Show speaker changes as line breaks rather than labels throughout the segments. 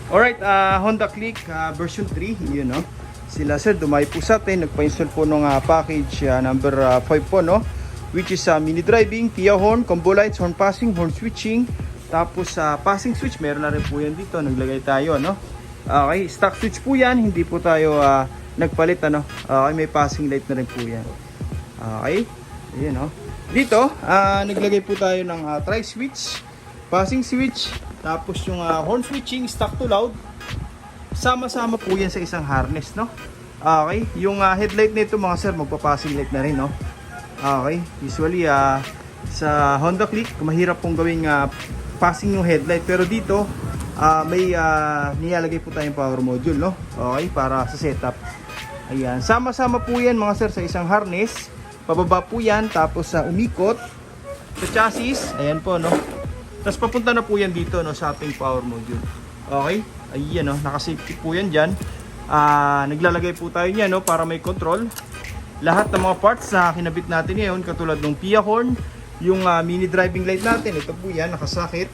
Alright, Honda Click version 3, yun no. Sila sir, dumayo po sa atin, nagpa-install po ng package number 5 po no. Which is mini driving, Kia horn, combo lights, horn passing, horn switching. Tapos passing switch, meron na rin po yan dito, naglagay tayo no. Okay, stock switch po yan, hindi po tayo nagpalit ano. Okay, may passing light na rin po yan. Okay, ayun no. Dito, naglagay po tayo ng tri-switch, passing switch, tapos yung horn switching, stock to loud. Sama-sama po yan sa isang harness, no? Okay, yung headlight nito mga sir, magpa-passing light na rin, no? Okay, usually sa Honda Click, mahirap pong gawing passing yung headlight. Pero dito, may nilalagay po tayong power module, no? Okay, para sa setup. Ayan, sama-sama po yan mga sir sa isang harness. Pababa po yan, tapos umikot sa chassis, ayan po no. Tapos papunta na po yan dito no, sa ating power module. Okay, ayan no, naka-safety po yan dyan. Naglalagay po tayo niyan no, para may control. Lahat ng mga parts na kinabit natin ngayon, katulad ng Kia horn, yung mini driving light natin, ito po yan, nakasakit.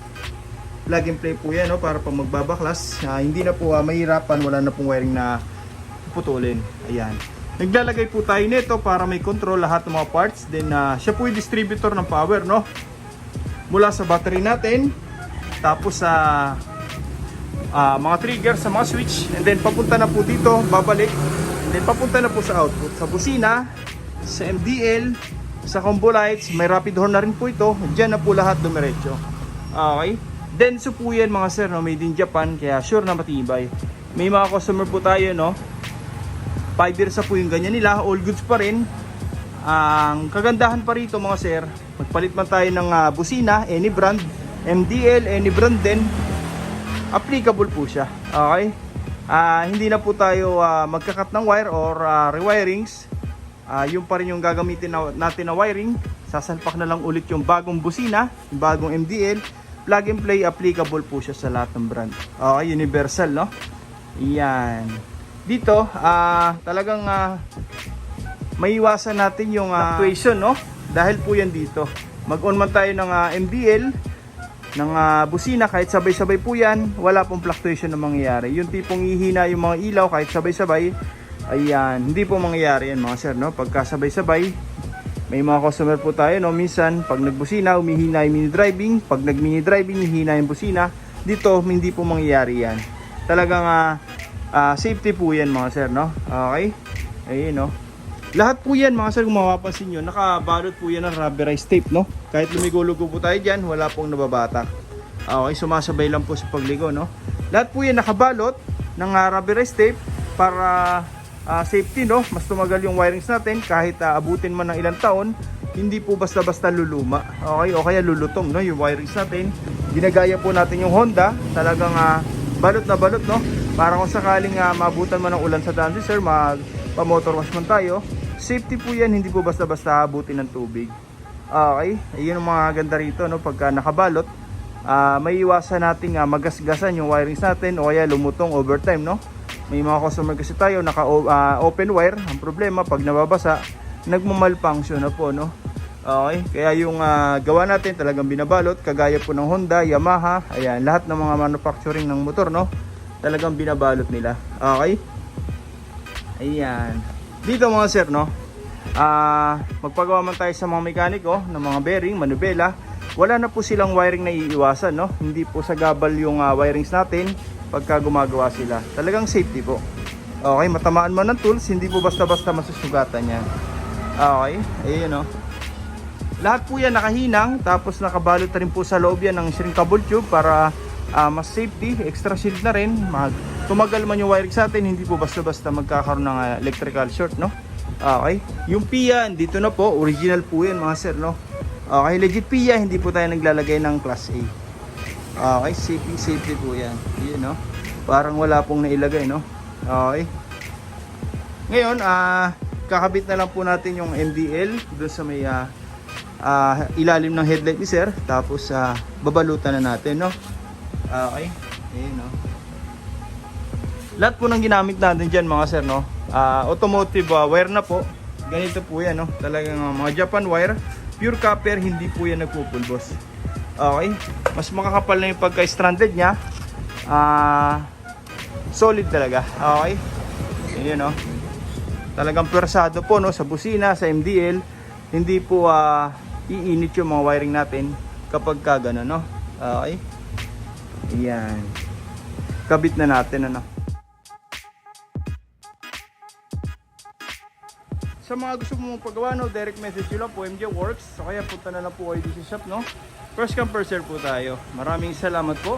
Plug and play po yan no, para pag magbabaklas, hindi na po mahirapan, wala na pong wiring na putulin. Ayan. Naglalagay po tayo nito para may control lahat ng mga parts. Then siya po yung distributor ng power no. Mula sa battery natin, tapos sa mga trigger sa mga switch, and then papunta na po dito, babalik. And then papunta na po sa output, sa busina, sa MDL, sa combo lights, may rapid horn na rin po ito. Diyan na po lahat dumiretso. Okay. Then so po yan mga sir no, made in Japan, kaya sure na matibay. May mga customer po tayo no, 5 years na po yung ganyan nila, all goods pa rin. Ang kagandahan pa rito mga sir, magpalit man tayo ng busina, any brand, MDL, any brand din, applicable po siya. Okay? Hindi na po tayo magkakat ng wire or rewirings. Yung pa rin yung gagamitin natin na wiring. Sasalpak na lang ulit yung bagong busina, yung bagong MDL. Plug and play, applicable po siya sa lahat ng brand. Okay, universal no? Yan. Dito, talagang maiwasan natin yung fluctuation, no? Dahil po yan dito. Mag-on man tayo ng MDL, ng busina, kahit sabay-sabay po yan, wala pong fluctuation na mangyayari. Yung tipong ihina yung mga ilaw, kahit sabay-sabay, ayan, hindi po mangyayari yan mga sir, no? Pagka sabay-sabay, may mga customer po tayo, no? Minsan, pag nagbusina, umihina yung mini driving. Pag nag-mini driving, hihina yung busina. Dito, hindi po mangyayari yan. Talagang, safety po yan mga sir no. Okay, ayun no. Lahat po yan mga sir, kung mapapansin nyo, nakabalot po yan ng rubberized tape no. Kahit lumigulo po tayo dyan, wala pong nababatak. Okay, sumasabay lang po sa pagligo no. Lahat po yan nakabalot ng rubberized tape para safety no. Mas tumagal yung wirings natin kahit abutin man ng ilang taon. Hindi po basta-basta luluma. Okay, o kaya lulutong no, yung wirings natin. Ginagaya po natin yung Honda, talagang balot na balot no. Para kung sakaling mabutan man ng ulan sa daan sir, pa-motor wash man tayo, safety po yan, hindi po basta-basta abutin ng tubig. Okay, ayun ang mga ganda rito no, pagka nakabalot, may iwasan nating magasgasan yung wirings natin o kaya lumutong overtime no. May mga customer kasi tayo naka open wire, ang problema pag nababasa, nagmamalfunction na po no. Okay, kaya yung gawa natin talagang binabalot, kagaya po ng Honda, Yamaha, ayan, lahat ng mga manufacturing ng motor no, talagang binabalot nila. Okay, ayan. Dito mga sir no, magpagawa man tayo sa mga mekaniko ng mga bearing, manubela, wala na po silang wiring na iiwasan no. Hindi po sa gabal yung wirings natin pagka gumagawa sila. Talagang safety po. Okay, matamaan man ng tools, hindi po basta-basta masusugatan yan. Okay, ayun no. Lahat po yan nakahinang, tapos nakabalot na rin po sa loob yan ng shrinkable tube para mas safety, extra shield na rin. Tumagal man yung wiring sa atin, hindi po basta-basta magkakaroon ng electrical short no. Okay, yung PIA dito na po, original po yan mga sir no. Okay, legit PIA, hindi po tayo naglalagay ng class A. Okay, safety po yan. Yun no, parang wala pong nailagay no. Okay, ngayon kakabit na lang po natin yung MDL doon sa may ilalim ng headlight ni sir, tapos babalutan na natin no. Okay, ayun no. Lahat po ng ginamit natin dyan mga sir no, automotive wire na po. Ganito po yan no, talagang mga Japan wire, pure copper, hindi po yan nagpupulbos. Okay, mas makakapal na yung pagka stranded nya. solid talaga. Okay? Ayan, no? Talagang pwersado po, no, sa busina, sa MDL. Hindi po iinit yung mga wiring natin kapag ka gano'n, no? Okay? Ayan. Kabit na natin, ano? Sa mga gusto mo pagawa, no, direct message nyo lang po, MJ Works. So kaya punta na lang po kayo dito sa shop, no? First come, first serve po tayo. Maraming salamat po.